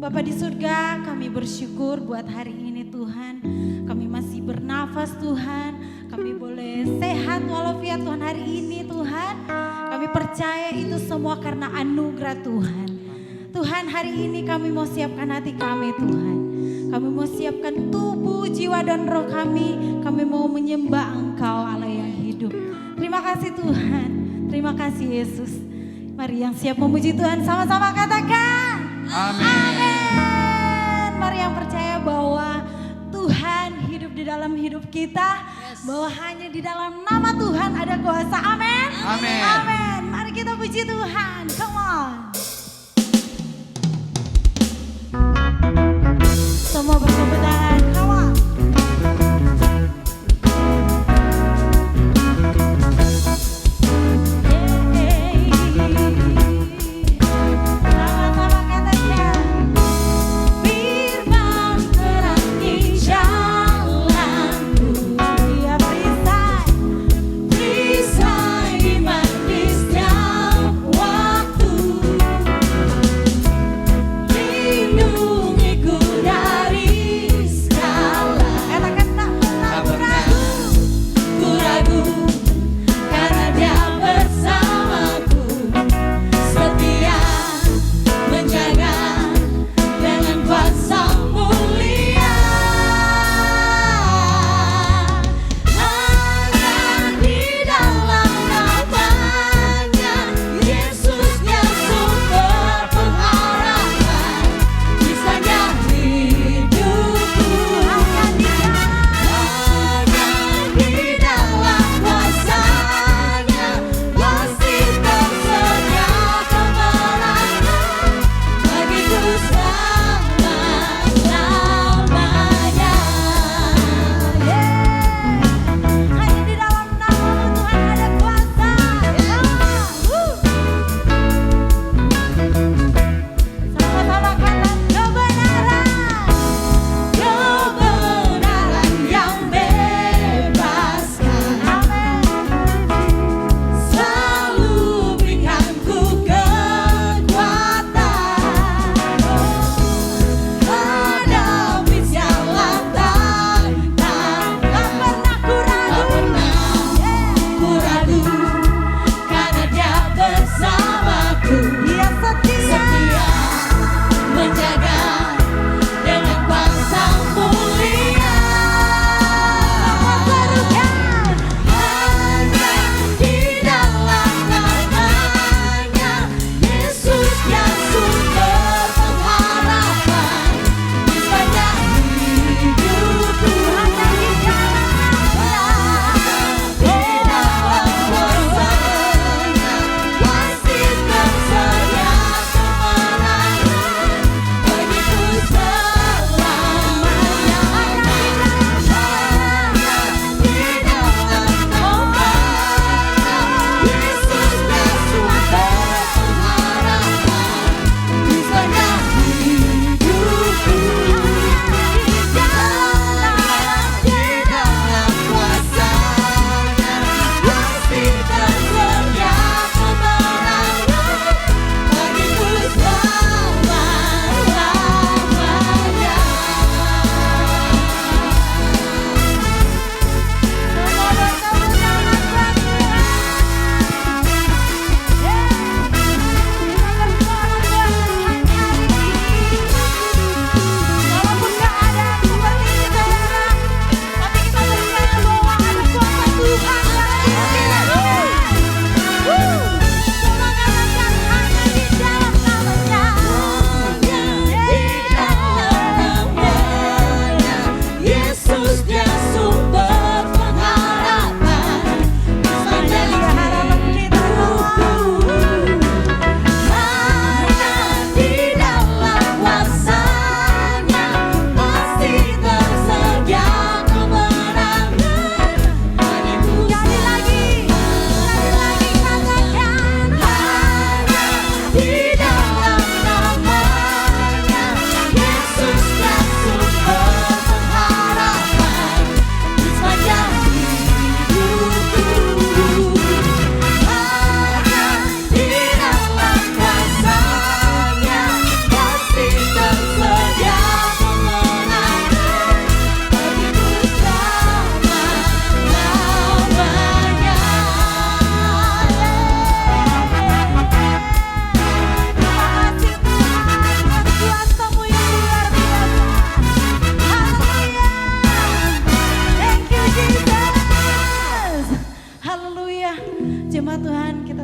Bapa di surga, kami bersyukur buat hari ini Tuhan. Kami masih bernafas Tuhan. Kami boleh sehat walafiat Tuhan hari ini Tuhan. Kami percaya itu semua karena anugerah Tuhan. Tuhan hari ini kami mau siapkan hati kami Tuhan. Kami mau siapkan tubuh, jiwa dan roh kami. Kami mau menyembah Engkau Allah yang hidup. Terima kasih Tuhan. Terima kasih Yesus. Mari yang siap memuji Tuhan sama-sama katakan. Amin. Mari yang percaya bahwa Tuhan hidup di dalam hidup kita. Bahwa hanya di dalam nama Tuhan ada kuasa. Amin. Amin. Amin. Mari kita puji Tuhan. Come on. Semua bersama tangan. Come on. Lindungiku dari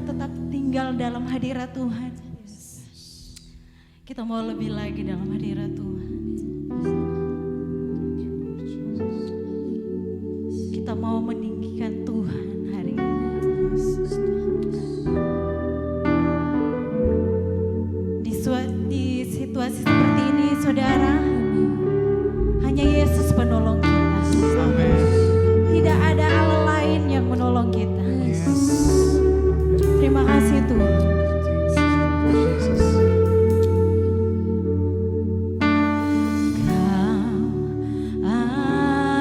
kita tetap tinggal dalam hadirat Tuhan. Kita mau lebih lagi dalam hadirat Tuhan. Kita mau meninggikan Tuhan hari ini. Di situasi seperti ini, saudara, hanya Yesus penolong kita. Amin. Tidak ada Allah lain yang menolong kita. Terima kasih Tuhan. Kau alasan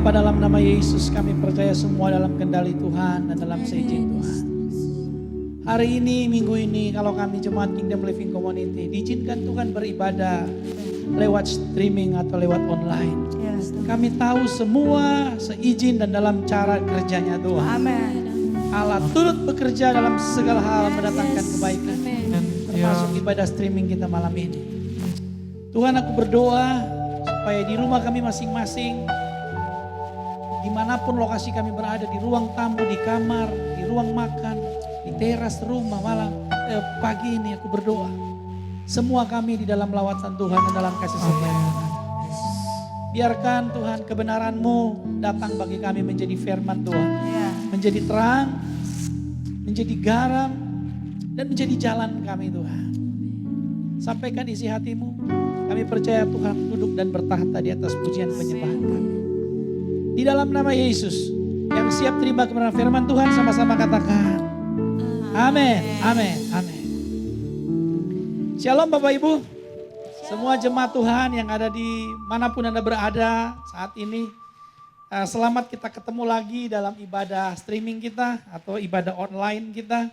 Bapa, dalam nama Yesus kami percaya semua dalam kendali Tuhan dan dalam seizin Tuhan. Hari ini, minggu ini, kalau kami jemaat Kingdom Living Community, diizinkan Tuhan beribadah lewat streaming atau lewat online. Kami tahu semua seizin dan dalam cara kerjanya Tuhan. Amin. Allah turut bekerja dalam segala hal mendatangkan kebaikan. Termasuk ibadah streaming kita malam ini. Tuhan, aku berdoa supaya di rumah kami masing-masing, dimanapun lokasi kami berada, di ruang tamu, di kamar, di ruang makan, di teras rumah pagi ini aku berdoa. Semua kami di dalam lawatan Tuhan dan dalam kasih setia Tuhan. Biarkan Tuhan kebenaran-Mu datang bagi kami menjadi firman Tuhan. Menjadi terang, menjadi garam, dan menjadi jalan kami Tuhan. Sampaikan isi hati-Mu. Kami percaya Tuhan duduk dan bertahta di atas pujian penyembahan kami. Di dalam nama Yesus, yang siap terima kebenaran firman Tuhan sama-sama katakan. Amin, amin, amin. Shalom Bapak Ibu. Semua jemaat Tuhan yang ada di manapun Anda berada saat ini. Selamat kita ketemu lagi dalam ibadah streaming kita atau ibadah online kita.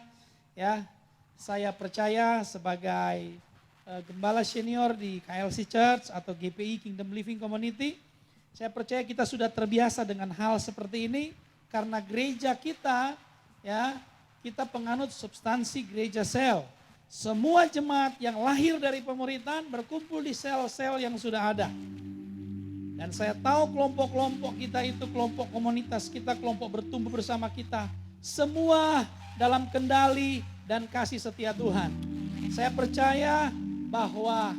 Ya, saya percaya sebagai gembala senior di KLC Church atau GPI Kingdom Living Community. Saya percaya kita sudah terbiasa dengan hal seperti ini karena gereja kita, ya, kita penganut substansi gereja sel. Semua jemaat yang lahir dari pemuritan berkumpul di sel-sel yang sudah ada. Dan saya tahu kelompok-kelompok kita itu, kelompok komunitas kita, kelompok bertumbuh bersama kita. Semua dalam kendali dan kasih setia Tuhan. Saya percaya bahwa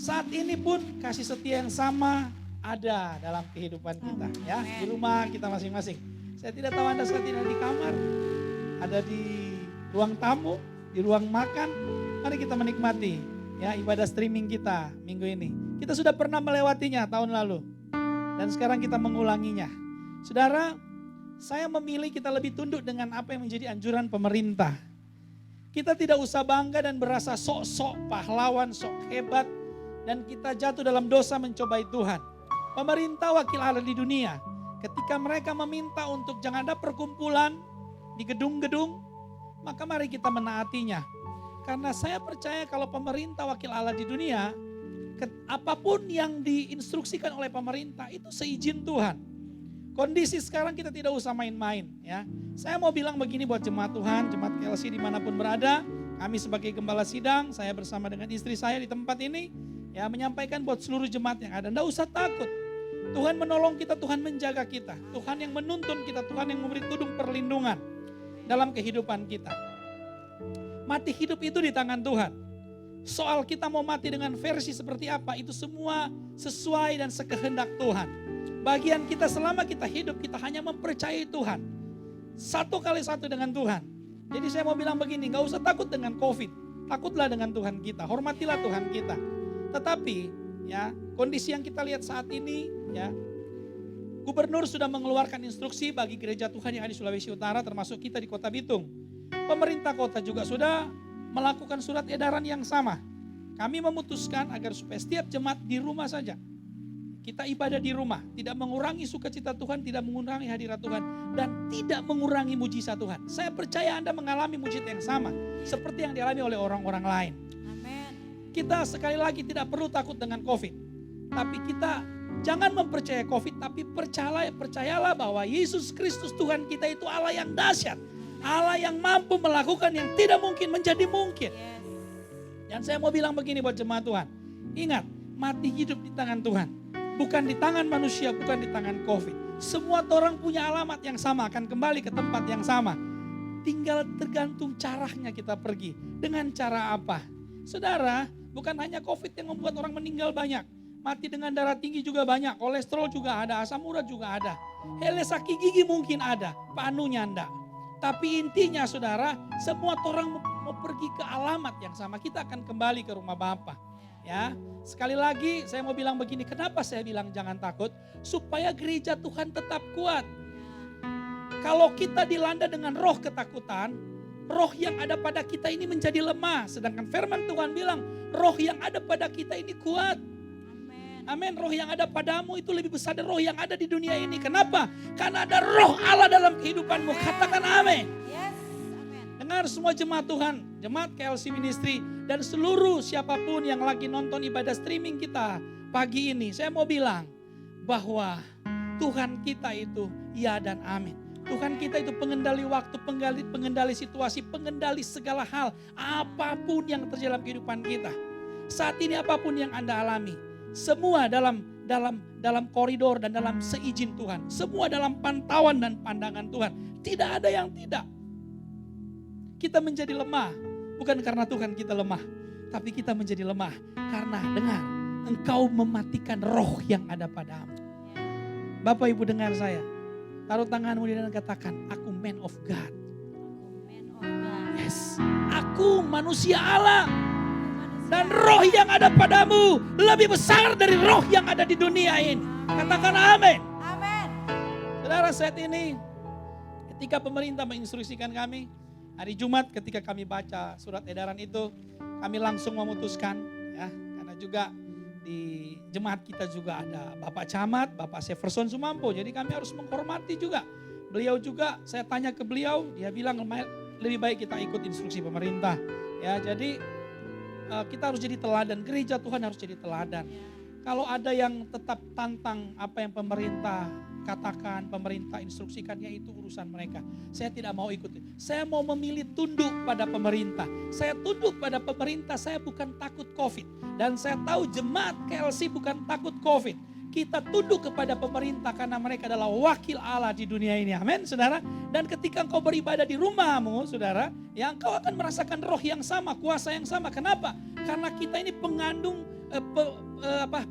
saat ini pun kasih setia yang sama ada dalam kehidupan kita, ya, di rumah kita masing-masing. Saya tidak tahu Anda saat ini ada di kamar, ada di ruang tamu, di ruang makan. Mari kita menikmati, ya, ibadah streaming kita minggu ini. Kita sudah pernah melewatinya tahun lalu dan sekarang kita mengulanginya. Saudara, saya memilih kita lebih tunduk dengan apa yang menjadi anjuran pemerintah. Kita tidak usah bangga dan berasa sok-sok pahlawan, sok hebat, dan kita jatuh dalam dosa mencobai Tuhan. Pemerintah wakil Allah di dunia, ketika mereka meminta untuk jangan ada perkumpulan di gedung-gedung, maka mari kita menaatinya. Karena saya percaya kalau pemerintah wakil Allah di dunia, apapun yang diinstruksikan oleh pemerintah itu seizin Tuhan. Kondisi sekarang kita tidak usah main-main, ya. Saya mau bilang begini buat jemaat Tuhan, jemaat KLC dimanapun berada, kami sebagai gembala sidang, saya bersama dengan istri saya di tempat ini, ya, menyampaikan buat seluruh jemaat yang ada, enggak usah takut. Tuhan menolong kita, Tuhan menjaga kita, Tuhan yang menuntun kita, Tuhan yang memberi tudung perlindungan dalam kehidupan kita. Mati hidup itu di tangan Tuhan. Soal kita mau mati dengan versi seperti apa, itu semua sesuai dan sekehendak Tuhan. Bagian kita selama kita hidup, kita hanya mempercayai Tuhan. Satu kali satu dengan Tuhan. Jadi saya mau bilang begini, gak usah takut dengan COVID. Takutlah dengan Tuhan kita, hormatilah Tuhan kita. Tetapi, ya, kondisi yang kita lihat saat ini, ya, Gubernur sudah mengeluarkan instruksi bagi gereja Tuhan yang ada di Sulawesi Utara, termasuk kita di Kota Bitung. Pemerintah kota juga sudah melakukan surat edaran yang sama. Kami memutuskan agar supaya setiap jemaat di rumah saja. Kita ibadah di rumah, tidak mengurangi sukacita Tuhan, tidak mengurangi hadirat Tuhan, dan tidak mengurangi mujizat Tuhan. Saya percaya Anda mengalami mujizat yang sama, seperti yang dialami oleh orang-orang lain. Amin. Kita sekali lagi tidak perlu takut dengan COVID. Tapi kita jangan mempercayai COVID, tapi percayalah bahwa Yesus Kristus Tuhan kita itu Allah yang dahsyat. Allah yang mampu melakukan yang tidak mungkin menjadi mungkin. Dan saya mau bilang begini buat jemaat Tuhan. Ingat, mati hidup di tangan Tuhan. Bukan di tangan manusia, bukan di tangan COVID. Semua orang punya alamat yang sama, akan kembali ke tempat yang sama. Tinggal tergantung caranya kita pergi. Dengan cara apa? Saudara, bukan hanya COVID yang membuat orang meninggal banyak. Mati dengan darah tinggi juga banyak, kolesterol juga ada, asam urat juga ada. Hele sakit gigi mungkin ada, panunya enggak. Tapi intinya saudara, semua orang mau pergi ke alamat yang sama. Kita akan kembali ke rumah Bapa. Ya, sekali lagi saya mau bilang begini, kenapa saya bilang jangan takut? Supaya gereja Tuhan tetap kuat. Kalau kita dilanda dengan roh ketakutan, roh yang ada pada kita ini menjadi lemah. Sedangkan firman Tuhan bilang, roh yang ada pada kita ini kuat. Amen. Amin. Roh yang ada padamu itu lebih besar dari roh yang ada di dunia ini. Kenapa? Karena ada roh Allah dalam kehidupanmu. Katakan amin. Yes, amin. Dengar semua jemaat Tuhan, jemaat KLC Ministry, dan seluruh siapapun yang lagi nonton ibadah streaming kita pagi ini. Saya mau bilang bahwa Tuhan kita itu ya dan amin. Tuhan kita itu pengendali waktu, pengendali situasi, pengendali segala hal. Apapun yang terjadi dalam kehidupan kita. Saat ini apapun yang Anda alami. Semua dalam koridor dan dalam seizin Tuhan. Semua dalam pantauan dan pandangan Tuhan. Tidak ada yang tidak. Kita menjadi lemah. Bukan karena Tuhan kita lemah. Tapi kita menjadi lemah. Karena dengar, engkau mematikan roh yang ada padamu. Bapak Ibu dengar saya. Taruh tanganmu di dan katakan, aku man of God. Man of God. Yes, aku manusia Allah. Dan roh yang ada padamu lebih besar dari roh yang ada di dunia ini. Katakan amin. Amin. Saudara, saat ini ketika pemerintah menginstruksikan kami, hari Jumat ketika kami baca surat edaran itu, kami langsung memutuskan, ya, karena juga di jemaat kita juga ada Bapak Camat, Bapak Severson Sumampo. Jadi kami harus menghormati juga. Beliau juga, saya tanya ke beliau, dia bilang lebih baik kita ikut instruksi pemerintah. Ya, jadi kita harus jadi teladan, gereja Tuhan harus jadi teladan. Kalau ada yang tetap tantang apa yang pemerintah katakan, pemerintah instruksikannya, itu urusan mereka. Saya tidak mau ikut. Saya mau memilih tunduk pada pemerintah. Saya tunduk pada pemerintah, saya bukan takut COVID. Dan saya tahu jemaat KLC bukan takut COVID. Kita tunduk kepada pemerintah karena mereka adalah wakil Allah di dunia ini. Amin, saudara. Dan ketika engkau beribadah di rumahmu, saudara, ya engkau akan merasakan roh yang sama, kuasa yang sama. Kenapa? Karena kita ini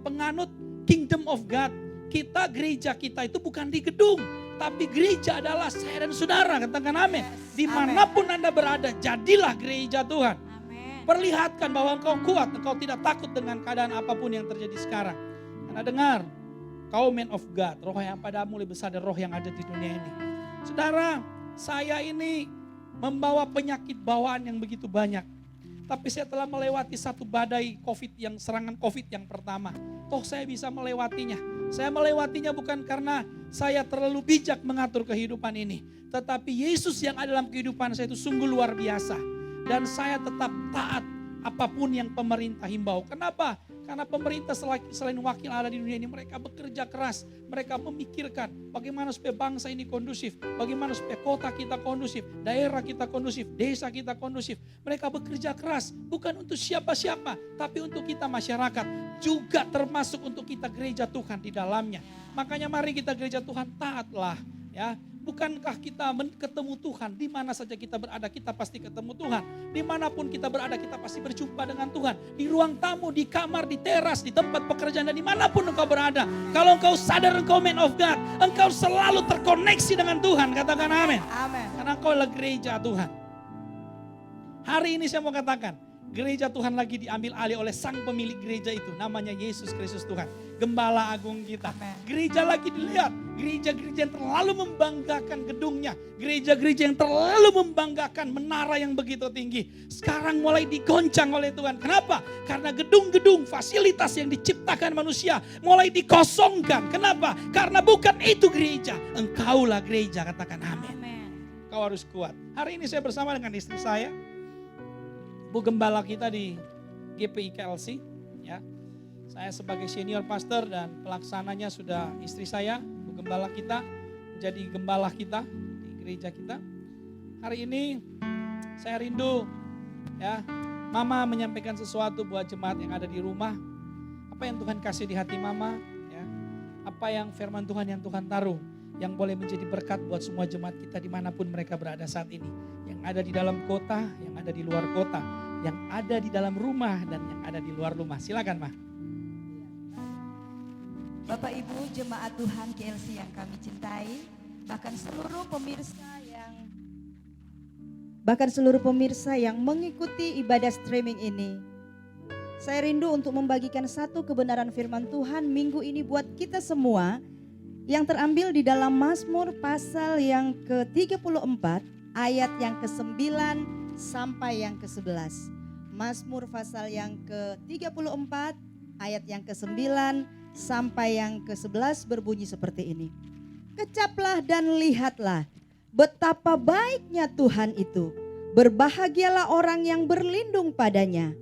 penganut kingdom of God. Kita, gereja kita itu bukan di gedung, tapi gereja adalah saya dan saudara. Katakan amin. Dimanapun Anda berada, jadilah gereja Tuhan. Amin. Perlihatkan bahwa engkau kuat, engkau tidak takut dengan keadaan apapun yang terjadi sekarang. Karena dengar, kau man of God, roh yang padamu lebih besar dari roh yang ada di dunia ini. Saudara, saya ini membawa penyakit bawaan yang begitu banyak. Tapi saya telah melewati satu badai COVID yang serangan COVID yang pertama. Toh saya bisa melewatinya. Saya melewatinya bukan karena saya terlalu bijak mengatur kehidupan ini. Tetapi Yesus yang ada dalam kehidupan saya itu sungguh luar biasa. Dan saya tetap taat apapun yang pemerintah himbau. Kenapa? Karena pemerintah selain wakil Allah di dunia ini, mereka bekerja keras. Mereka memikirkan bagaimana supaya bangsa ini kondusif. Bagaimana supaya kota kita kondusif, daerah kita kondusif, desa kita kondusif. Mereka bekerja keras bukan untuk siapa-siapa, tapi untuk kita masyarakat. Juga termasuk untuk kita gereja Tuhan di dalamnya. Makanya mari kita gereja Tuhan taatlah, ya. Bukankah kita ketemu Tuhan, di mana saja kita berada kita pasti ketemu Tuhan. Dimanapun kita berada kita pasti berjumpa dengan Tuhan. Di ruang tamu, di kamar, di teras, di tempat pekerjaan, dan dimanapun engkau berada. Kalau engkau sadar engkau man of God, engkau selalu terkoneksi dengan Tuhan. Katakan amin. Amin. Karena engkau adalah gereja Tuhan. Hari ini saya mau katakan, gereja Tuhan lagi diambil alih oleh sang pemilik gereja itu. Namanya Yesus Kristus Tuhan. Gembala agung kita. Amen. Gereja lagi dilihat. Gereja-gereja yang terlalu membanggakan gedungnya. Gereja-gereja yang terlalu membanggakan menara yang begitu tinggi. Sekarang mulai digoncang oleh Tuhan. Kenapa? Karena gedung-gedung, fasilitas yang diciptakan manusia mulai dikosongkan. Kenapa? Karena bukan itu gereja. Engkaulah gereja. Katakan amin. Amin. Kau harus kuat. Hari ini saya bersama dengan istri saya. Bu Gembala kita di GPI KLC. Ya. Saya sebagai senior pastor dan pelaksananya sudah istri saya, Bu Gembala kita, menjadi gembala kita di gereja kita. Hari ini saya rindu, ya, Mama menyampaikan sesuatu buat jemaat yang ada di rumah. Apa yang Tuhan kasih di hati Mama, ya, apa yang firman Tuhan yang Tuhan taruh, yang boleh menjadi berkat buat semua jemaat kita dimanapun mereka berada saat ini. Yang ada di dalam kota, yang ada di luar kota, yang ada di dalam rumah dan yang ada di luar rumah. Silakan, Ma. Bapak Ibu jemaat Tuhan KLC yang kami cintai, bahkan seluruh pemirsa yang mengikuti ibadah streaming ini. Saya rindu untuk membagikan satu kebenaran firman Tuhan minggu ini buat kita semua yang terambil di dalam Mazmur pasal yang ke-34 ayat yang ke-9 sampai yang ke-11. Mazmur pasal yang ke-34 ayat yang ke-9 sampai yang ke-11 berbunyi seperti ini. Kecaplah dan lihatlah betapa baiknya Tuhan itu. Berbahagialah orang yang berlindung padanya.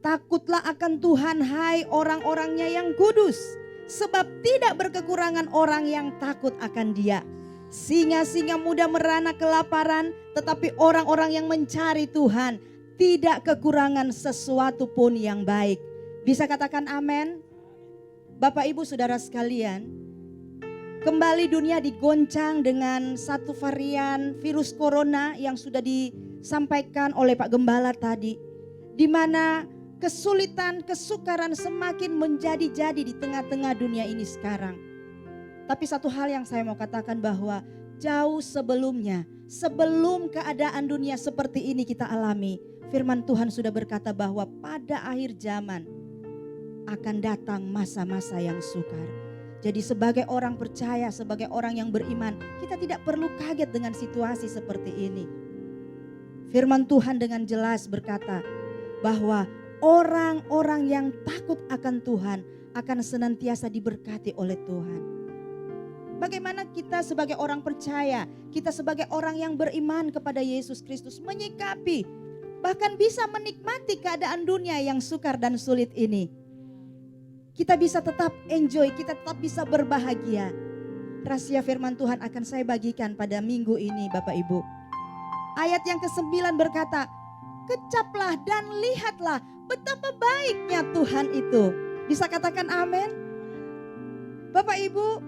Takutlah akan Tuhan, hai orang-orangnya yang kudus. Sebab tidak berkekurangan orang yang takut akan Dia. Singa-singa muda merana kelaparan, tetapi orang-orang yang mencari Tuhan tidak kekurangan sesuatu pun yang baik. Bisa katakan amin? Bapak Ibu Saudara sekalian, kembali dunia digoncang dengan satu varian virus corona yang sudah disampaikan oleh Pak Gembala tadi, di mana kesulitan, kesukaran semakin menjadi-jadi di tengah-tengah dunia ini sekarang. Tapi satu hal yang saya mau katakan bahwa jauh sebelumnya, sebelum keadaan dunia seperti ini kita alami, firman Tuhan sudah berkata bahwa pada akhir zaman akan datang masa-masa yang sukar. Jadi sebagai orang percaya, sebagai orang yang beriman, kita tidak perlu kaget dengan situasi seperti ini. Firman Tuhan dengan jelas berkata bahwa orang-orang yang takut akan Tuhan akan senantiasa diberkati oleh Tuhan. Bagaimana kita sebagai orang percaya, kita sebagai orang yang beriman kepada Yesus Kristus menyikapi, bahkan bisa menikmati keadaan dunia yang sukar dan sulit ini. Kita bisa tetap enjoy, kita tetap bisa berbahagia. Rahasia firman Tuhan akan saya bagikan pada minggu ini Bapak Ibu. Ayat yang ke-9 berkata, kecaplah dan lihatlah betapa baiknya Tuhan itu. Bisa katakan amin? Bapak Ibu,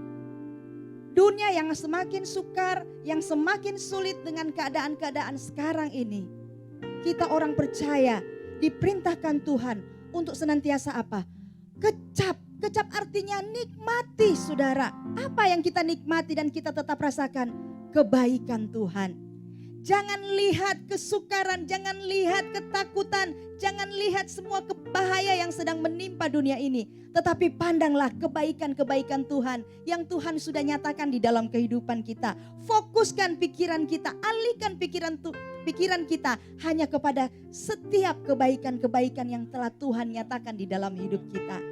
dunia yang semakin sukar, yang semakin sulit dengan keadaan-keadaan sekarang ini. Kita orang percaya diperintahkan Tuhan untuk senantiasa apa? Kecap. Kecap artinya nikmati saudara. Apa yang kita nikmati dan kita tetap rasakan? Kebaikan Tuhan. Jangan lihat kesukaran, jangan lihat ketakutan, jangan lihat semua bahaya yang sedang menimpa dunia ini. Tetapi pandanglah kebaikan-kebaikan Tuhan yang Tuhan sudah nyatakan di dalam kehidupan kita. Fokuskan pikiran kita, alihkan pikiran kita hanya kepada setiap kebaikan-kebaikan yang telah Tuhan nyatakan di dalam hidup kita.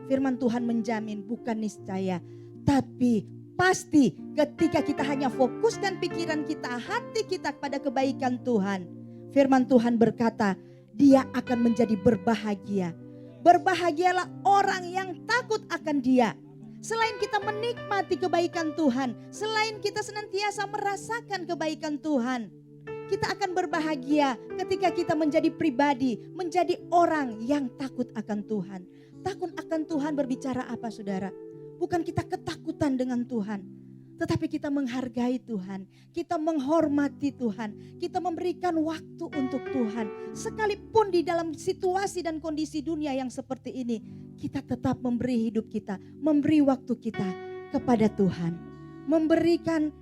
Firman Tuhan menjamin bukan niscaya, tapi pasti ketika kita hanya fokuskan pikiran kita, hati kita kepada kebaikan Tuhan. Firman Tuhan berkata, Dia akan menjadi berbahagia. Berbahagialah orang yang takut akan Dia. Selain kita menikmati kebaikan Tuhan, selain kita senantiasa merasakan kebaikan Tuhan, kita akan berbahagia ketika kita menjadi pribadi, menjadi orang yang takut akan Tuhan. Takut akan Tuhan berbicara apa saudara? Bukan kita ketakutan dengan Tuhan, tetapi kita menghargai Tuhan, kita menghormati Tuhan, kita memberikan waktu untuk Tuhan. Sekalipun di dalam situasi dan kondisi dunia yang seperti ini, kita tetap memberi hidup kita, memberi waktu kita kepada Tuhan. Mengadakan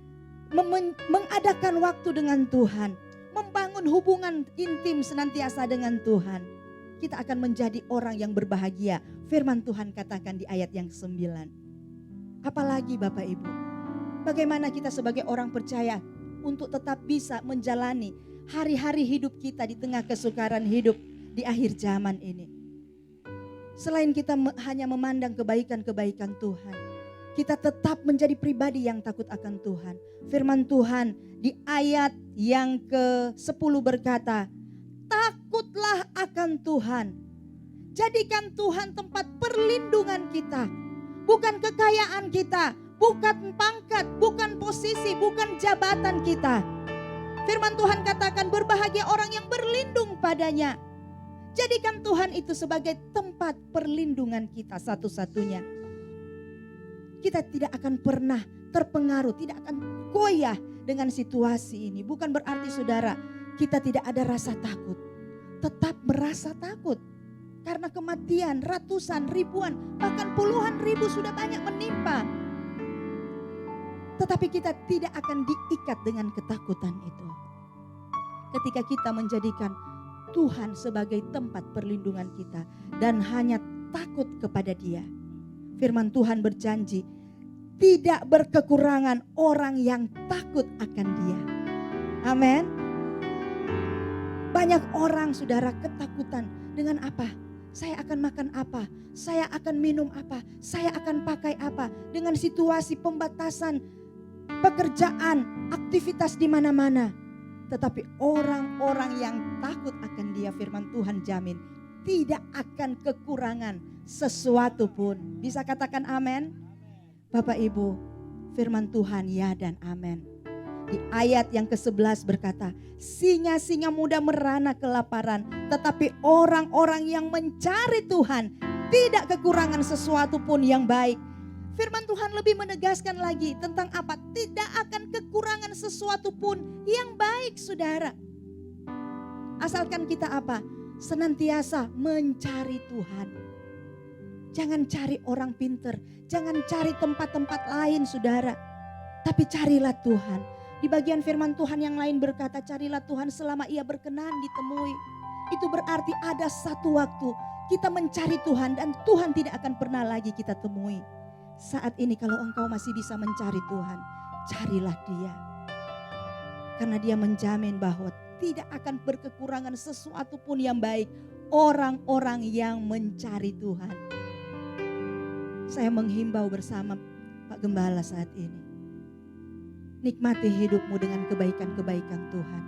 waktu dengan Tuhan, membangun hubungan intim senantiasa dengan Tuhan. Kita akan menjadi orang yang berbahagia. Firman Tuhan katakan di ayat yang 9. Apalagi Bapak Ibu, bagaimana kita sebagai orang percaya untuk tetap bisa menjalani hari-hari hidup kita di tengah kesukaran hidup di akhir zaman ini. Selain kita hanya memandang kebaikan-kebaikan Tuhan, kita tetap menjadi pribadi yang takut akan Tuhan. Firman Tuhan di ayat yang ke-10 berkata, takutlah akan Tuhan. Jadikan Tuhan tempat perlindungan kita. Bukan kekayaan kita, bukan pangkat, bukan posisi, bukan jabatan kita. Firman Tuhan katakan berbahagia orang yang berlindung padanya. Jadikan Tuhan itu sebagai tempat perlindungan kita satu-satunya. Kita tidak akan pernah terpengaruh, tidak akan goyah dengan situasi ini. Bukan berarti saudara, kita tidak ada rasa takut. Tetap merasa takut. Karena kematian ratusan, ribuan, bahkan puluhan ribu sudah banyak menimpa. Tetapi kita tidak akan diikat dengan ketakutan itu. Ketika kita menjadikan Tuhan sebagai tempat perlindungan kita dan hanya takut kepada Dia. Firman Tuhan berjanji, tidak berkekurangan orang yang takut akan Dia. Amin. Banyak orang saudara ketakutan dengan apa? Saya akan makan apa? Saya akan minum apa? Saya akan pakai apa? Dengan situasi pembatasan pekerjaan, aktivitas di mana-mana. Tetapi orang-orang yang takut akan Dia, firman Tuhan jamin, tidak akan kekurangan sesuatu pun. Bisa katakan amin? Bapak Ibu, firman Tuhan ya dan amin. Di ayat yang ke-11 berkata, singa-singa muda merana kelaparan, tetapi orang-orang yang mencari Tuhan tidak kekurangan sesuatu pun yang baik. Firman Tuhan lebih menegaskan lagi tentang apa? Tidak akan kekurangan sesuatu pun yang baik, saudara. Asalkan kita apa? Senantiasa mencari Tuhan. Jangan cari orang pinter, jangan cari tempat-tempat lain, saudara. Tapi carilah Tuhan. Di bagian firman Tuhan yang lain berkata, carilah Tuhan selama Ia berkenan ditemui. Itu berarti ada satu waktu kita mencari Tuhan dan Tuhan tidak akan pernah lagi kita temui. Saat ini kalau engkau masih bisa mencari Tuhan, carilah Dia. Karena Dia menjamin bahwa tidak akan berkekurangan sesuatu pun yang baik orang-orang yang mencari Tuhan. Saya menghimbau bersama Pak Gembala saat ini. Nikmati hidupmu dengan kebaikan-kebaikan Tuhan.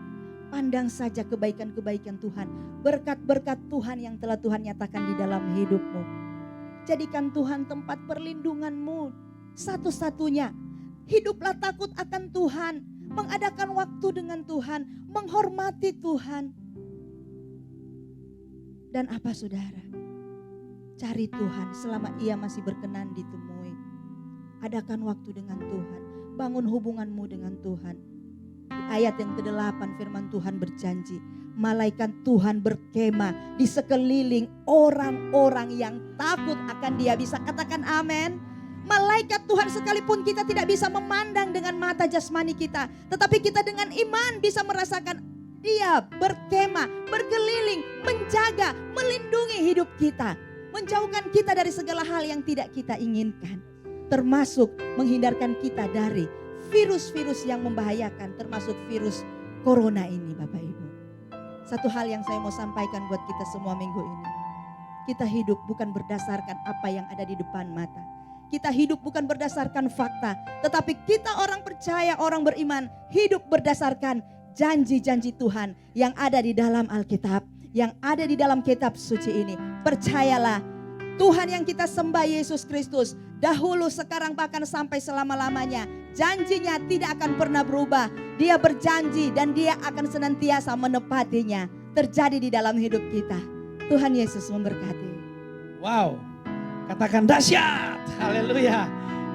Pandang saja kebaikan-kebaikan Tuhan. Berkat-berkat Tuhan yang telah Tuhan nyatakan di dalam hidupmu. Jadikan Tuhan tempat perlindunganmu satu-satunya. Hiduplah takut akan Tuhan. Mengadakan waktu dengan Tuhan. Menghormati Tuhan. Dan apa saudara? Cari Tuhan selama Ia masih berkenan ditemui. Adakan waktu dengan Tuhan. Bangun hubunganmu dengan Tuhan. Di ayat yang ke-8 firman Tuhan berjanji. Malaikat Tuhan berkemah di sekeliling orang-orang yang takut akan Dia. Bisa katakan amin. Malaikat Tuhan sekalipun kita tidak bisa memandang dengan mata jasmani kita. Tetapi kita dengan iman bisa merasakan Dia berkemah, berkeliling, menjaga, melindungi hidup kita. Menjauhkan kita dari segala hal yang tidak kita inginkan. Termasuk menghindarkan kita dari virus-virus yang membahayakan, termasuk virus corona ini, Bapak Ibu. Satu hal yang saya mau sampaikan buat kita semua minggu ini. Kita hidup bukan berdasarkan apa yang ada di depan mata. Kita hidup bukan berdasarkan fakta, tetapi kita orang percaya, orang beriman, hidup berdasarkan janji-janji Tuhan yang ada di dalam Alkitab, yang ada di dalam kitab suci ini. Percayalah, Tuhan yang kita sembah Yesus Kristus, dahulu, sekarang, bahkan sampai selama-lamanya, janjinya tidak akan pernah berubah. Dia berjanji dan Dia akan senantiasa menepatinya. Terjadi di dalam hidup kita. Tuhan Yesus memberkati. Wow, katakan dahsyat, haleluya.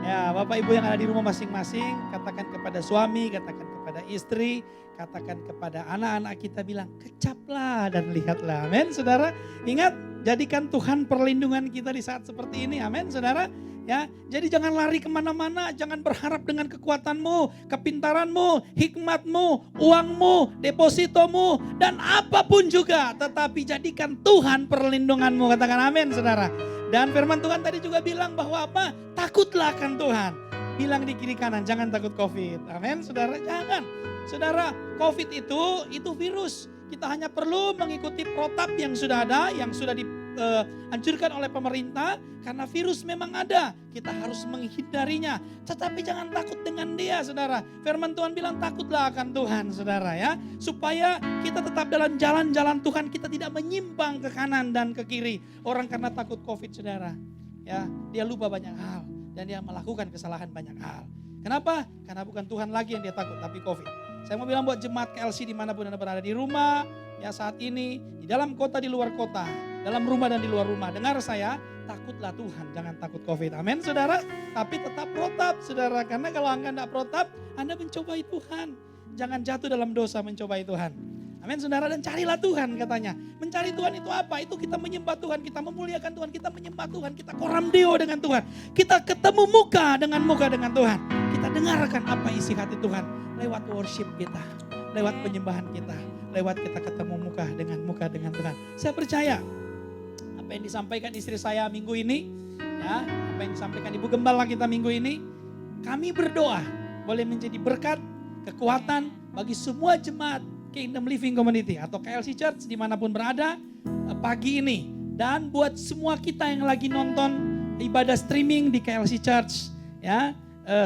Ya, Bapak Ibu yang ada di rumah masing-masing, katakan kepada suami, katakan kepada istri, katakan kepada anak-anak kita, bilang kecaplah dan lihatlah. Amin, saudara. Ingat, jadikan Tuhan perlindungan kita di saat seperti ini. Amin, saudara. Ya, jadi jangan lari kemana-mana, jangan berharap dengan kekuatanmu, kepintaranmu, hikmatmu, uangmu, depositomu, dan apapun juga. Tetapi jadikan Tuhan perlindunganmu, katakan amin, saudara. Dan firman Tuhan tadi juga bilang bahwa apa? Takutlah akan Tuhan. Bilang di kiri kanan, jangan takut COVID. Amin, saudara, jangan. Saudara, COVID itu virus. Kita hanya perlu mengikuti protap yang sudah ada, yang sudah dianjurkan oleh pemerintah. Karena virus memang ada, kita harus menghindarinya. Tetapi jangan takut dengan dia, saudara. Firman Tuhan bilang takutlah akan Tuhan, saudara, ya. Supaya kita tetap dalam jalan-jalan Tuhan, kita tidak menyimpang ke kanan dan ke kiri. Orang karena takut COVID, saudara, ya, dia lupa banyak hal dan dia melakukan kesalahan banyak hal. Kenapa? Karena bukan Tuhan lagi yang dia takut, tapi COVID. Saya mau bilang buat jemaat KLC dimanapun Anda berada, di rumah, ya saat ini, di dalam kota, di luar kota, dalam rumah dan di luar rumah. Dengar saya, takutlah Tuhan, jangan takut COVID. Amin, saudara. Tapi tetap protap, saudara. Karena kalau Anda tidak protap, Anda mencobai Tuhan. Jangan jatuh dalam dosa mencobai Tuhan. Amin, saudara. Dan carilah Tuhan, katanya. Mencari Tuhan itu apa? Itu kita menyembah Tuhan, kita memuliakan Tuhan, kita menyembah Tuhan, kita koramdeo dengan Tuhan. Kita ketemu muka dengan Tuhan. Kita dengarkan apa isi hati Tuhan lewat worship kita, lewat penyembahan kita, lewat kita ketemu muka dengan Tuhan. Saya percaya apa yang disampaikan istri saya minggu ini, ya, apa yang disampaikan Ibu Gembala kita minggu ini, kami berdoa boleh menjadi berkat, kekuatan bagi semua jemaat Kingdom Living Community atau KLC Church dimanapun berada pagi ini. Dan buat semua kita yang lagi nonton ibadah streaming di KLC Church, ya,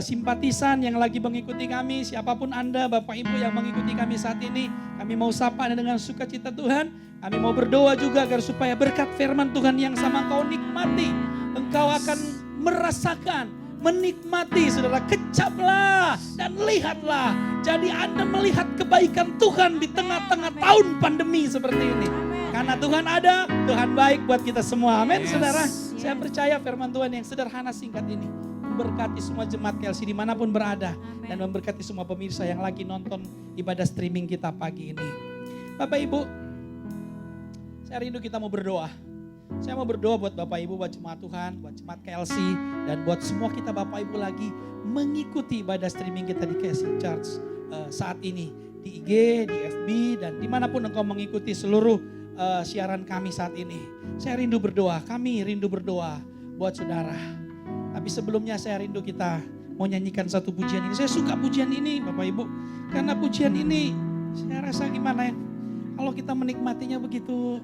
simpatisan yang lagi mengikuti kami, siapapun Anda, Bapak Ibu yang mengikuti kami saat ini, kami mau sapa Anda dengan sukacita Tuhan. Kami mau berdoa juga agar supaya berkat firman Tuhan yang sama engkau nikmati, engkau akan merasakan, menikmati, saudara. Kecaplah dan lihatlah. Jadi Anda melihat kebaikan Tuhan di tengah-tengah tahun pandemi seperti ini. Karena Tuhan ada, Tuhan baik buat kita semua. Amin, saudara. Saya percaya firman Tuhan yang sederhana singkat ini memberkati semua jemaat KLC dimanapun berada. Dan memberkati semua pemirsa yang lagi nonton ibadah streaming kita pagi ini. Bapak Ibu, saya rindu kita mau berdoa. Saya mau berdoa buat Bapak Ibu, buat jemaat Tuhan, buat jemaat KLC, dan buat semua kita Bapak Ibu lagi mengikuti ibadah streaming kita di KLC Church saat ini. Di IG, di FB, dan dimanapun engkau mengikuti seluruh siaran kami saat ini. Saya rindu berdoa, kami rindu berdoa buat saudara. Tapi sebelumnya saya rindu kita mau nyanyikan satu pujian ini. Saya suka pujian ini Bapak Ibu, karena pujian ini saya rasa gimana ya, kalau kita menikmatinya begitu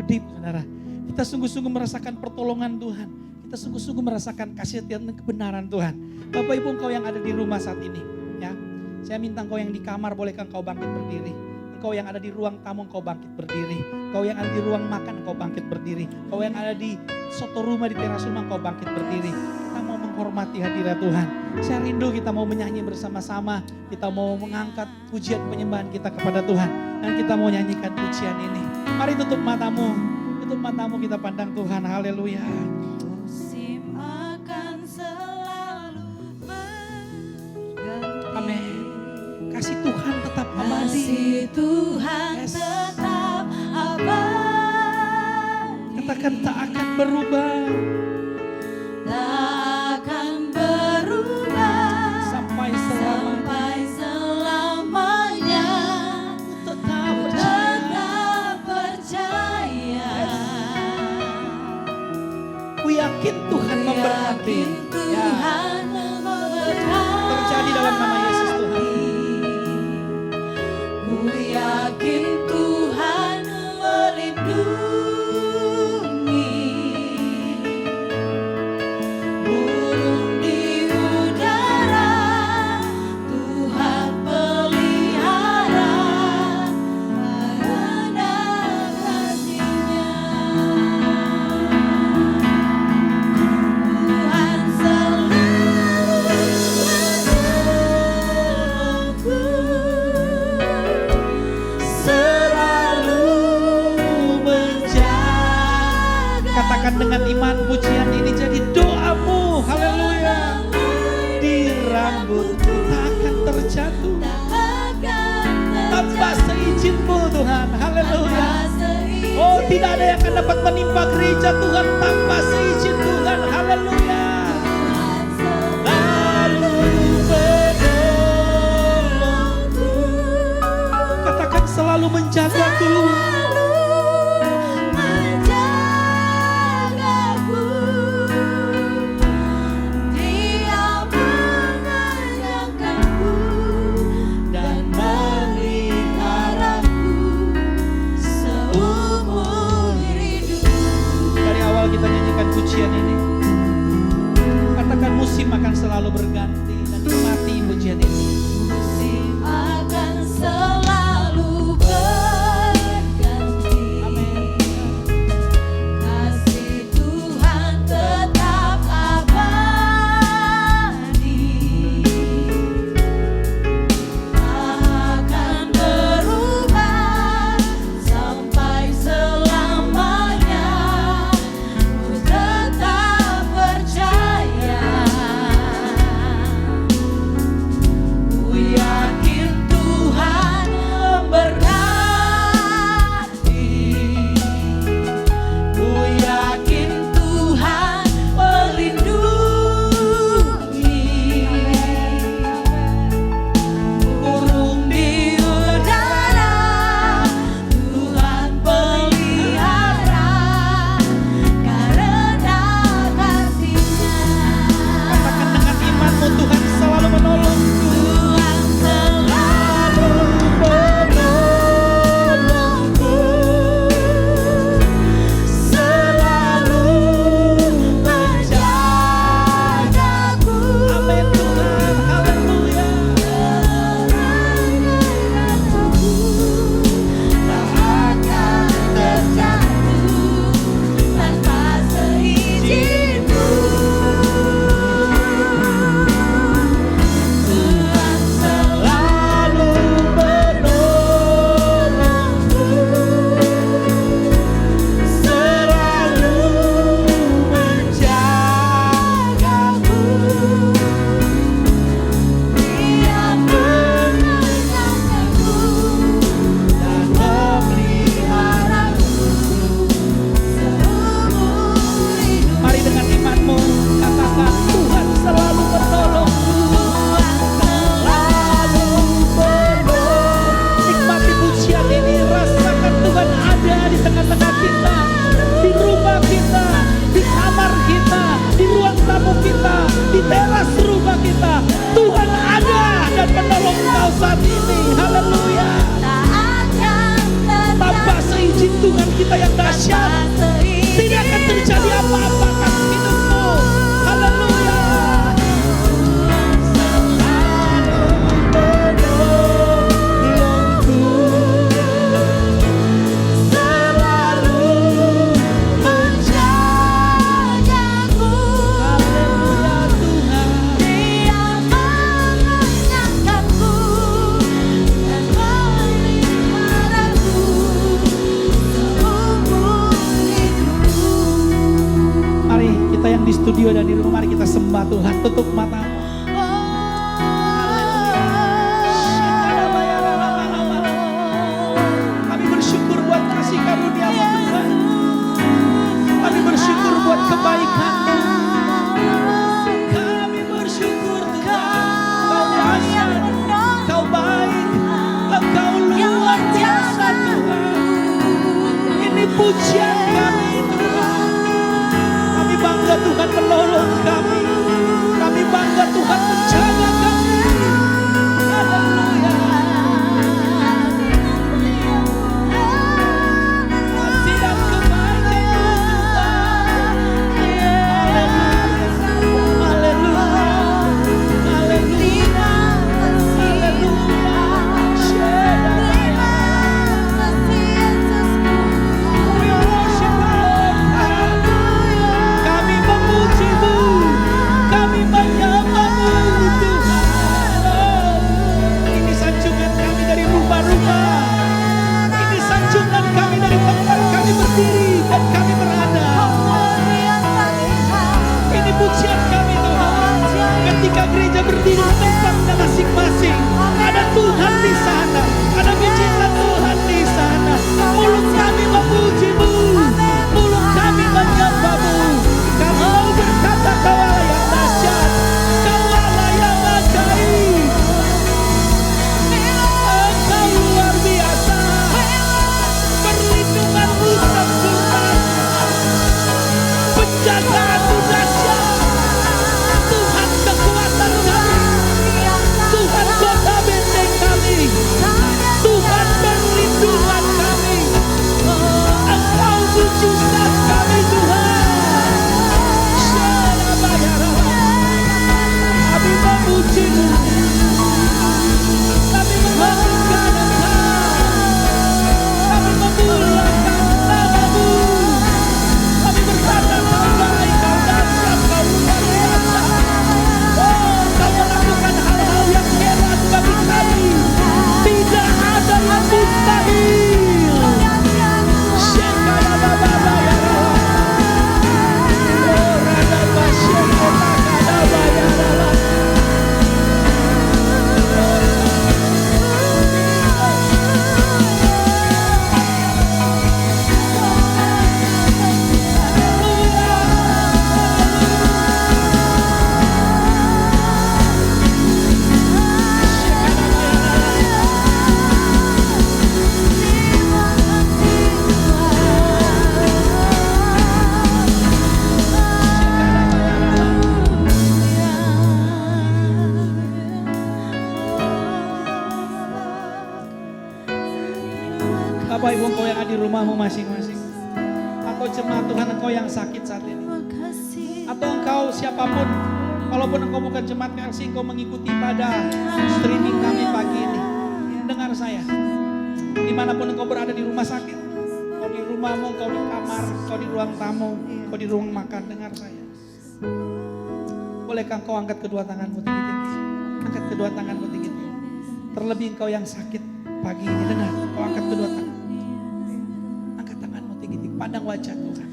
deep saudara. Kita sungguh-sungguh merasakan pertolongan Tuhan. Kita sungguh-sungguh merasakan kasih setia dan kebenaran Tuhan. Bapak Ibu engkau yang ada di rumah saat ini, ya. Saya minta engkau yang di kamar, bolehkah engkau bangkit berdiri? Engkau yang ada di ruang tamu, engkau bangkit berdiri. Engkau yang ada di ruang makan, engkau bangkit berdiri. Engkau yang ada di soto rumah, di teras rumah, engkau bangkit berdiri. Kita mau menghormati hadirat Tuhan. Saya rindu kita mau menyanyi bersama-sama. Kita mau mengangkat pujian penyembahan kita kepada Tuhan. Dan kita mau nyanyikan pujian ini. Mari tutup matamu. Tutup matamu, kita pandang Tuhan. Haleluya. Musim akan selalu berganti. Amin. Kasih Tuhan tetap abadi. Kasih Tuhan Yes. tetap abadi. Katakan tak akan berubah. Tak akan berubah Sampai selamanya. selamanya. Tetap percaya. Tetap percaya. Ku yakin Tuhan memberkati. Yakin Ya. Tuhan memberkati. Terjadi dalam nama Yesus Tuhan. Ku yakin Tuhan melindungi. Burung di udara Tuhan pelihara karena kasih-Nya. Tuhan selalu menolongku, selalu menjaga. Katakan dengan iman pujian ini jadi doamu. Haleluya. Di rambutku tak akan terjatuh tanpa seizinmu Tuhan. Haleluya. Oh, tidak ada yang akan dapat menimpa gereja Tuhan tanpa seizin Tuhan. Haleluya. Lalu menolongku. Katakan selalu menjagaku. Menjagaku, Dia mengenyangkanku dan meliharaku seumur hidup. Dari awal kita nyanyikan pujian ini. Katakan musim akan selalu berganti dan nikmati pujian ini. Musim akan selalu berganti. Amin. Kasih Tuhan tetap abadi. Akan berubah sampai selamanya. Ku tetap percaya. Ku di studio dan di rumah, mari kita sembah Tuhan. Tutup matamu. Kami bersyukur buat kasih karunia-Mu Tuhan. Kami bersyukur buat kebaikan-Mu. Kami bersyukur Tuhan. Kau dahsyat, Kau baik, Engkau luar biasa Tuhan. Ini pujian kami Tuhan. Kami bangga Tuhan menolong kami. Kami bangga Tuhan menjaga kami. Haleluya. Kasih dan kebaikan-Mu Tuhan. Haleluya. Haleluya. Haleluya. Haleluya. We worship Lord. Kami memuji-Mu, kami menyembah-Mu Tuhan. Ini sanjungan kami dari rumah-rumah. Ini sanjungan kami dari tempat kami berdiri dan kami berada. Ini pujian kami Tuhan. Ketika gereja berdiri di tempatnya masing-masing, ada Tuhan di sana, ada mujizat Tuhan di sana. Mulut kami memuji-Mu, mulut kami menyembah-Mu. Kami mau berkata Kau Allah yang dahsyat, Kau Allah yang ajaib. Engkau luar biasa, perlindungan-Mu sempurna, penjagaan-Mu dahsyat. Tuhan kekuatan kami, Tuhan kota benteng kami, Tuhan perlindungan kami. Engkau mujizat kami Tuhan. Kami memuji-Mu, kami membanggakan Engkau, kami memuliakan nama-Mu. Kami berkata Kau baik, Kau dahsyat, Kau luar biasa. Oh, Kau melakukan hal-hal yang hebat bagi kami. Tidak ada yang mustahil. Shekadababayara. Oh, radabashekotakabayara. Bapak Ibu engkau yang ada di rumahmu masing-masing, atau jemaat Tuhan engkau yang sakit saat ini, atau engkau siapapun, walaupun engkau bukan jemaat PLC, engkau mengikuti ibadah streaming kami pagi ini, dengar saya, dimanapun engkau berada, di rumah sakit, engkau di rumahmu, engkau di kamar, engkau di ruang tamu, engkau di ruang makan, dengar saya. Bolehkah engkau angkat kedua tanganmu tinggi-tinggi? Angkat kedua tanganmu tinggi-tinggi. Terlebih engkau yang sakit pagi ini, dengar, engkau angkat kedua tangan. Angkat tanganmu tinggi-tinggi, pandang wajah Tuhan.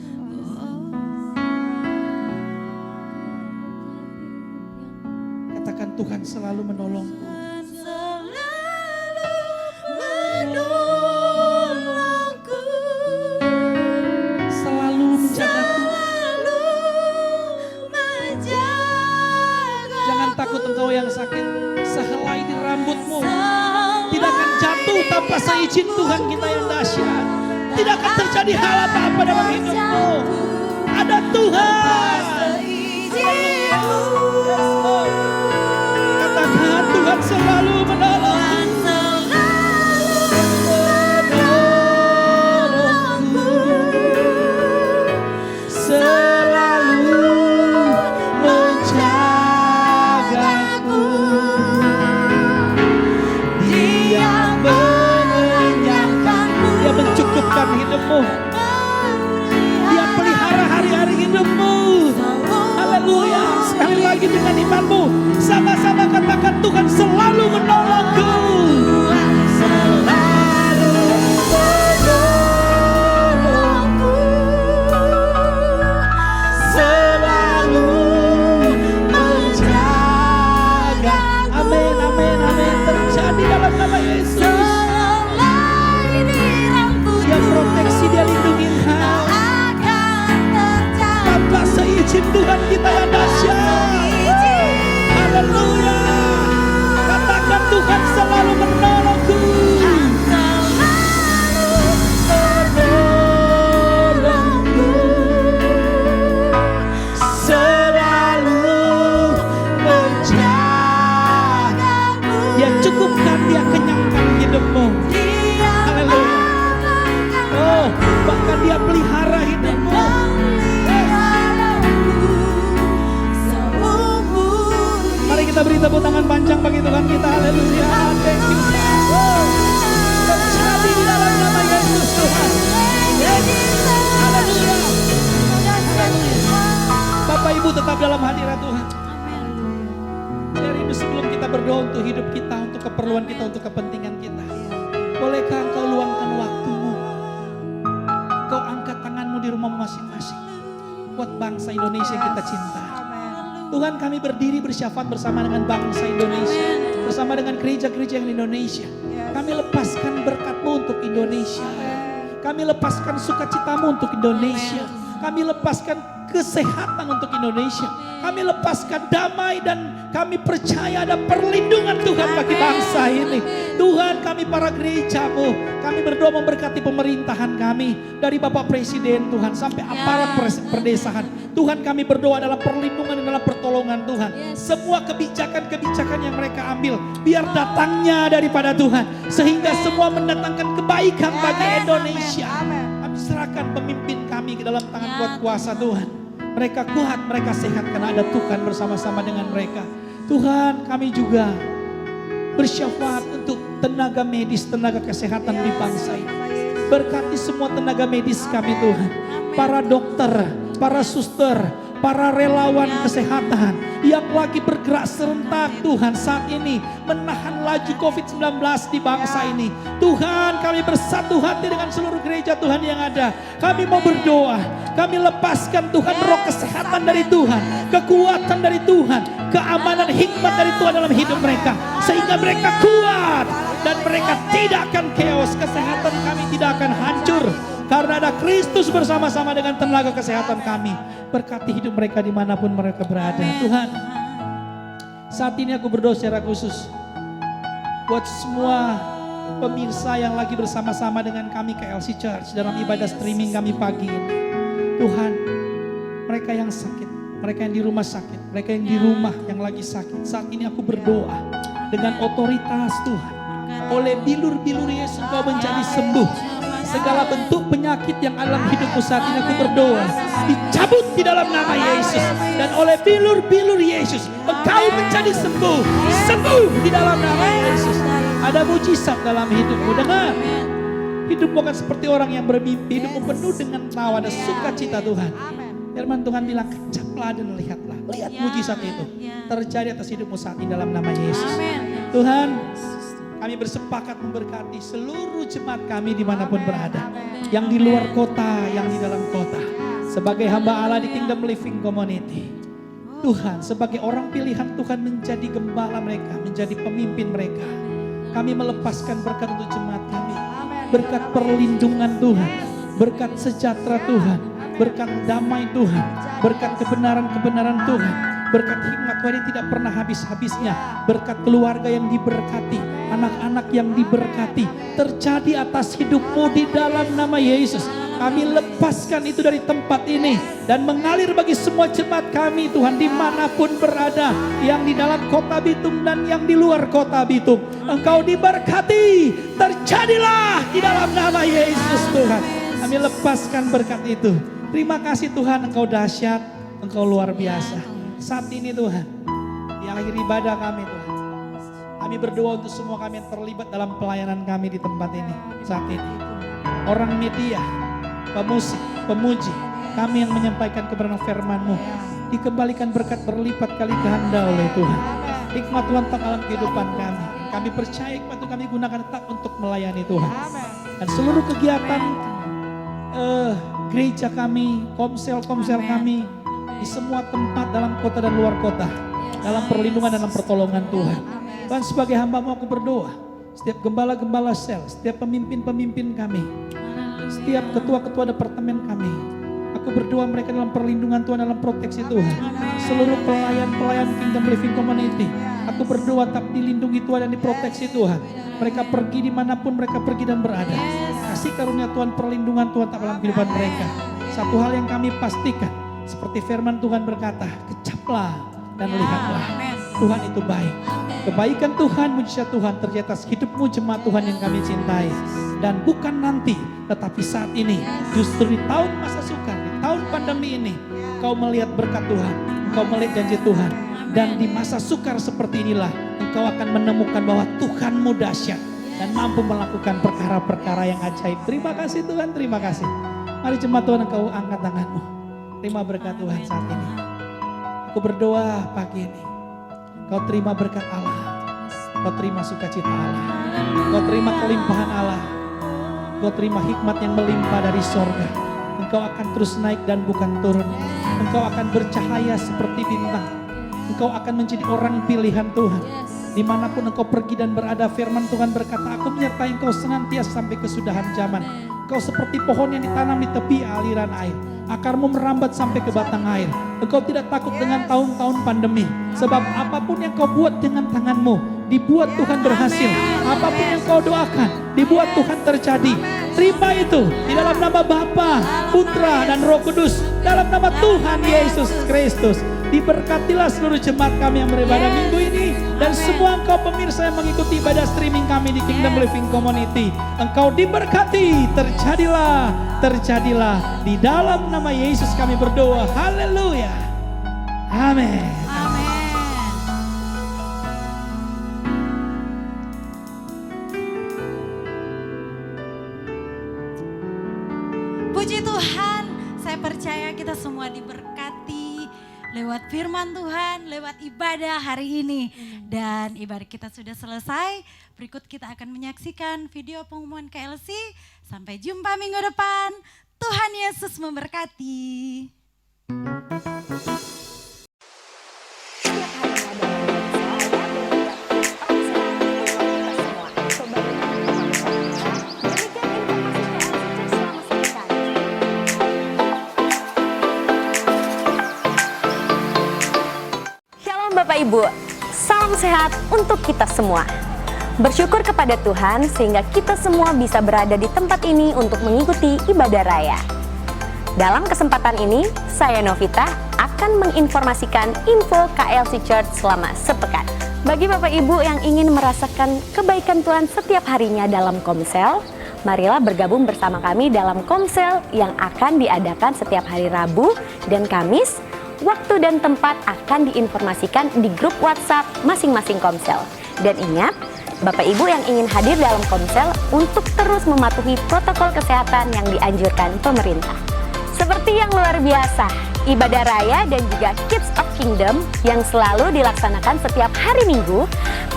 Katakan, Tuhan selalu menolongku. Selalu menjagaku. Jangan takut engkau yang sakit, sehelai di rambutmu tidak akan jatuh tanpa seizin Tuhan kita yang dahsyat. Tidak akan terjadi hal apa-apa dalam hidupmu. Ada Tuhan. Katakan, Tuhan selalu menolongku. Selalu menjagaku. Dia mengenyangkanmu, Dia mencukupkan hidupmu, Dia pelihara hari-hari hidupmu. Haleluya. Sekali lagi dengan imanmu, sama-sama katakan, Tuhan selalu menolongku. Selalu menolongku. Selalu Tuhan kita. Haleluya. Thank you. Terjadi di dalam nama Yesus Tuhan. Haleluya. Bapak Ibu tetap dalam hadirat Tuhan. Saya rindu sebelum kita berdoa untuk hidup kita, untuk keperluan kita, untuk kepentingan kita. Bolehkah engkau luangkan waktumu? Engkau angkat tanganmu di rumah masing-masing. Buat bangsa Indonesia yang kita cinta. Tuhan, kami berdiri bersyafaat bersama dengan bangsa Indonesia. Bersama dengan gereja-gereja yang di Indonesia. Kami lepaskan berkat-Mu untuk Indonesia. Kami lepaskan sukacitamu untuk Indonesia. Kami lepaskan kesehatan untuk Indonesia. Kami lepaskan damai dan kami percaya ada perlindungan Tuhan bagi bangsa ini. Tuhan, kami para gereja-Mu, kami berdoa memberkati pemerintahan kami. Dari Bapak Presiden Tuhan sampai aparat perdesaan. Tuhan, kami berdoa dalam perlindungan dan dalam pertolongan Tuhan. Semua kebijakan-kebijakan yang mereka ambil biar datangnya daripada Tuhan. Sehingga semua mendatangkan kebaikan bagi Indonesia. Kami serahkan pemimpin kami ke dalam tangan kuat kuasa Tuhan. Mereka kuat, mereka sehat karena ada Tuhan bersama-sama dengan mereka. Tuhan, kami juga bersyafaat untuk tenaga medis, tenaga kesehatan di bangsa ini. Berkati semua tenaga medis kami Tuhan. Para dokter, para suster, para relawan kesehatan yang lagi bergerak serentak Tuhan saat ini menahan laju COVID-19 di bangsa ini. Tuhan, kami bersatu hati dengan seluruh gereja Tuhan yang ada. Kami mau berdoa, kami lepaskan Tuhan roh kesehatan dari Tuhan, kekuatan dari Tuhan, keamanan hikmat dari Tuhan dalam hidup mereka. Sehingga mereka kuat dan mereka tidak akan chaos, kesehatan kami tidak akan hancur. Karena ada Kristus bersama-sama dengan tenaga kesehatan kami. Berkati hidup mereka dimanapun mereka berada. Tuhan, saat ini aku berdoa secara khusus buat semua pemirsa yang lagi bersama-sama dengan kami KLC Church dalam ibadah streaming kami pagi ini. Tuhan, mereka yang sakit, mereka yang di rumah sakit, mereka yang di rumah yang lagi sakit. Saat ini aku berdoa dengan otoritas Tuhan. Oleh bilur-bilur Yesus Engkau menjadi sembuh. Segala bentuk penyakit yang dalam hidupmu saat ini aku berdoa dicabut di dalam nama Yesus. Dan oleh bilur-bilur Yesus engkau menjadi sembuh. Sembuh di dalam nama Yesus. Ada mujizat dalam hidupmu. Dengar, hidupmu akan seperti orang yang bermimpi. Hidupmu penuh dengan tawa, ada sukacita Tuhan. Firman Tuhan bilang, kecaplah dan lihatlah. Lihat mujizat itu terjadi atas hidupmu saat ini dalam nama Yesus. Tuhan, kami bersepakat memberkati seluruh jemaat kami dimanapun berada. Yang di luar kota, yang di dalam kota. Sebagai hamba Allah di Kingdom Living Community. Tuhan, sebagai orang pilihan Tuhan menjadi gembala mereka, menjadi pemimpin mereka. Kami melepaskan berkat untuk jemaat kami. Berkat perlindungan Tuhan. Berkat sejahtera Tuhan. Berkat damai Tuhan. Berkat kebenaran-kebenaran Tuhan. Berkat hikmat Tuhan yang tidak pernah habis-habisnya. Berkat keluarga yang diberkati. Anak-anak yang diberkati. Terjadi atas hidupmu di dalam nama Yesus. Kami lepaskan itu dari tempat ini. Dan mengalir bagi semua jemaat kami Tuhan. Dimanapun berada. Yang di dalam kota Bitung dan yang di luar kota Bitung. Engkau diberkati. Terjadilah di dalam nama Yesus Tuhan. Kami lepaskan berkat itu. Terima kasih Tuhan, Engkau dahsyat. Engkau luar biasa. Saat ini Tuhan, di akhir ibadah kami Tuhan, kami berdoa untuk semua kami yang terlibat dalam pelayanan kami di tempat ini saat ini. Orang media, pemusik, pemuji, kami yang menyampaikan kebenaran firman-Mu, dikembalikan berkat berlipat kali ganda oleh Tuhan. Hikmat Tuhan tetap dalam kehidupan kami. Kami percaya hikmat itu kami gunakan tetap untuk melayani Tuhan. Dan seluruh kegiatan gereja kami, komsel-komsel kami, di semua tempat dalam kota dan luar kota. Dalam perlindungan dan dalam pertolongan Tuhan. Tuhan, sebagai hamba-Mu aku berdoa. Setiap gembala-gembala sel, setiap pemimpin-pemimpin kami. Setiap ketua-ketua departemen kami. Aku berdoa mereka dalam perlindungan Tuhan, dalam proteksi Tuhan. Seluruh pelayan-pelayan Kingdom Living Community. Aku berdoa tetap dilindungi Tuhan dan diproteksi Tuhan. Mereka pergi dimanapun mereka pergi dan berada. Kasih karunia Tuhan, perlindungan Tuhan tetap dalam kehidupan mereka. Satu hal yang kami pastikan. Seperti firman Tuhan berkata, kecaplah dan lihatlah. Tuhan itu baik. Kebaikan Tuhan, mujizat Tuhan terjadi atas hidupmu jemaat Tuhan yang kami cintai. Dan bukan nanti, tetapi saat ini. Justru di tahun masa sukar, di tahun pandemi ini. Kau melihat berkat Tuhan, kau melihat janji Tuhan. Dan di masa sukar seperti inilah, engkau akan menemukan bahwa Tuhanmu dahsyat dan mampu melakukan perkara-perkara yang ajaib. Terima kasih Tuhan, terima kasih. Mari jemaat Tuhan, engkau angkat tanganmu. Terima berkat Tuhan saat ini. Aku berdoa pagi ini, kau terima berkat Allah, kau terima sukacita Allah, kau terima kelimpahan Allah, kau terima hikmat yang melimpah dari sorga. Engkau akan terus naik dan bukan turun. Engkau akan bercahaya seperti bintang. Engkau akan menjadi orang pilihan Tuhan. Dimanapun engkau pergi dan berada, firman Tuhan berkata, aku menyertai engkau senantiasa sampai kesudahan zaman. Engkau seperti pohon yang ditanam di tepi aliran air. Akarmu merambat sampai ke batang air. Engkau tidak takut dengan tahun-tahun pandemi. Sebab apapun yang kau buat dengan tanganmu, dibuat Tuhan berhasil. Apapun yang kau doakan, dibuat Tuhan terjadi. Terima itu di dalam nama Bapa, Putra, dan Roh Kudus. Dalam nama Tuhan Yesus Kristus. Diberkatilah seluruh jemaat kami yang beribadah minggu ini. Dan semua engkau pemirsa yang mengikuti ibadah streaming kami di Kingdom Living Community. Engkau diberkati, terjadilah, terjadilah. Di dalam nama Yesus kami berdoa. Haleluya. Amin. Amin. Puji Tuhan, saya percaya kita semua diberkati lewat firman Tuhan, lewat ibadah hari ini. Dan ibadah kita sudah selesai, berikut kita akan menyaksikan video pengumuman KLC. Sampai jumpa minggu depan, Tuhan Yesus memberkati. Bapak Ibu, salam sehat untuk kita semua. Bersyukur kepada Tuhan sehingga kita semua bisa berada di tempat ini untuk mengikuti ibadah raya. Dalam kesempatan ini, saya Novita akan menginformasikan info KLC Church selama sepekan. Bagi Bapak Ibu yang ingin merasakan kebaikan Tuhan setiap harinya dalam Komsel, marilah bergabung bersama kami dalam Komsel yang akan diadakan setiap hari Rabu dan Kamis. Waktu dan tempat akan diinformasikan di grup WhatsApp masing-masing Komsel. Dan ingat, Bapak Ibu yang ingin hadir dalam Komsel untuk terus mematuhi protokol kesehatan yang dianjurkan pemerintah. Seperti yang luar biasa, ibadah raya dan juga Kids of Kingdom yang selalu dilaksanakan setiap hari Minggu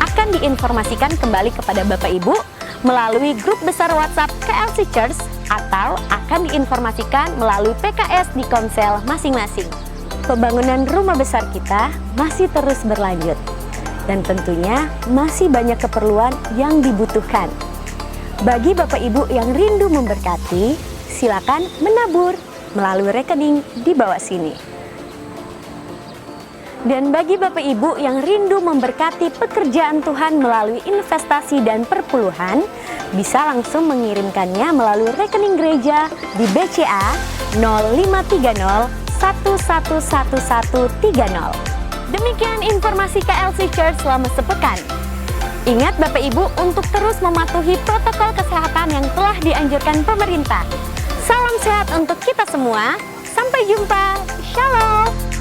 akan diinformasikan kembali kepada Bapak Ibu melalui grup besar WhatsApp KLC Church atau akan diinformasikan melalui PKS di Komsel masing-masing. Pembangunan rumah besar kita masih terus berlanjut dan tentunya masih banyak keperluan yang dibutuhkan. Bagi Bapak Ibu yang rindu memberkati, silakan menabur melalui rekening di bawah sini. Dan bagi Bapak Ibu yang rindu memberkati pekerjaan Tuhan melalui investasi dan perpuluhan, bisa langsung mengirimkannya melalui rekening gereja di BCA 0530 111130. Demikian informasi KLC Church selama sepekan. Ingat Bapak Ibu untuk terus mematuhi protokol kesehatan yang telah dianjurkan pemerintah. Salam sehat untuk kita semua. Sampai jumpa. Shalom.